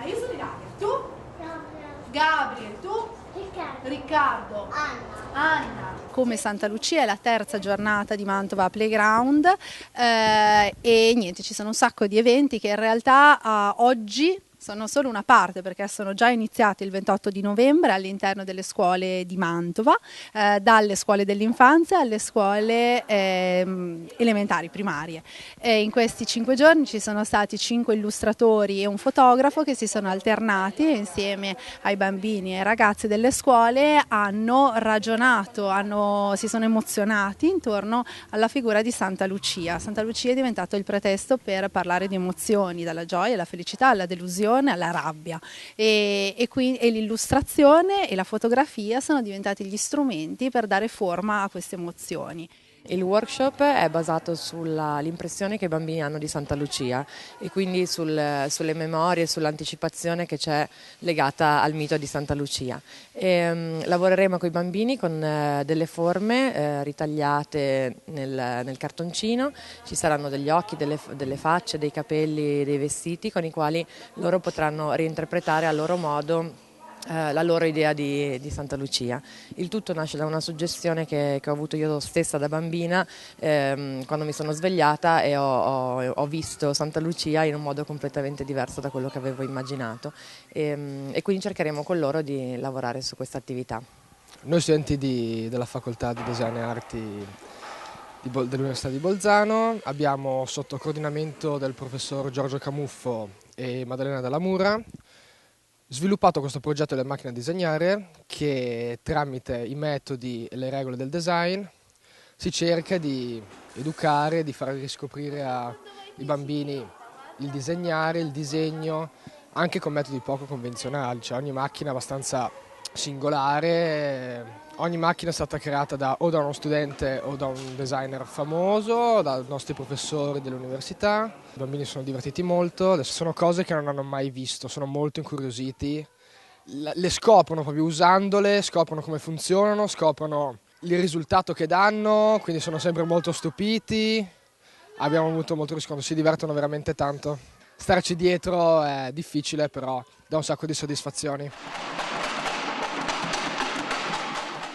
io sono Ilaria, tu? Gabriel. Gabriel, tu? Riccardo. Riccardo. Anna. Come Santa Lucia è la terza giornata di Mantova Playground e niente, ci sono un sacco di eventi che in realtà oggi sono solo una parte perché sono già iniziati il 28 di novembre all'interno delle scuole di Mantova, dalle scuole dell'infanzia alle scuole elementari, primarie. In questi 5 giorni ci sono stati 5 illustratori e un fotografo che si sono alternati insieme ai bambini e ai ragazzi delle scuole, hanno ragionato, si sono emozionati intorno alla figura di Santa Lucia. Santa Lucia è diventato il pretesto per parlare di emozioni, dalla gioia alla felicità, alla delusione, alla rabbia e l'illustrazione e la fotografia sono diventati gli strumenti per dare forma a queste emozioni. Il workshop è basato sull'impressione che i bambini hanno di Santa Lucia e quindi sulle memorie, sull'anticipazione che c'è legata al mito di Santa Lucia. Lavoreremo con i bambini con delle forme ritagliate nel cartoncino, ci saranno degli occhi, delle facce, dei capelli, dei vestiti con i quali loro potranno reinterpretare a loro modo la loro idea di Santa Lucia. Il tutto nasce da una suggestione che ho avuto io stessa da bambina quando mi sono svegliata e ho visto Santa Lucia in un modo completamente diverso da quello che avevo immaginato e quindi cercheremo con loro di lavorare su questa attività. Noi studenti della facoltà di Design e Arti dell'Università di Bolzano abbiamo sotto coordinamento del professor Giorgio Camuffo e Maddalena Dalla Mura sviluppato questo progetto della macchina a disegnare che tramite i metodi e le regole del design si cerca di educare, di far riscoprire ai bambini il disegnare, il disegno, anche con metodi poco convenzionali, cioè ogni macchina è abbastanza singolare, ogni macchina è stata creata o da uno studente o da un designer famoso, dai nostri professori dell'università. I bambini sono divertiti molto, adesso sono cose che non hanno mai visto, sono molto incuriositi, le scoprono proprio usandole, scoprono come funzionano, scoprono il risultato che danno, quindi sono sempre molto stupiti, abbiamo avuto molto riscontro, si divertono veramente tanto. Starci dietro è difficile, però dà un sacco di soddisfazioni.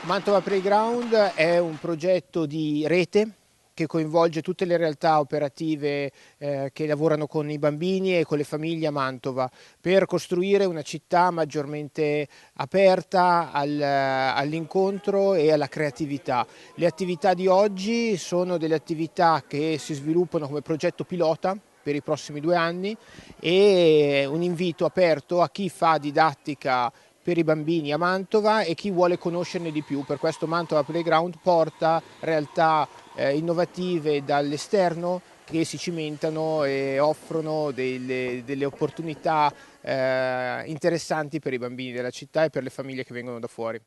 Mantova Playground è un progetto di rete che coinvolge tutte le realtà operative che lavorano con i bambini e con le famiglie a Mantova per costruire una città maggiormente aperta all'incontro e alla creatività. Le attività di oggi sono delle attività che si sviluppano come progetto pilota per i prossimi 2 anni e un invito aperto a chi fa didattica per i bambini a Mantova e chi vuole conoscerne di più. Per questo Mantova Playground porta realtà innovative dall'esterno che si cimentano e offrono delle opportunità interessanti per i bambini della città e per le famiglie che vengono da fuori.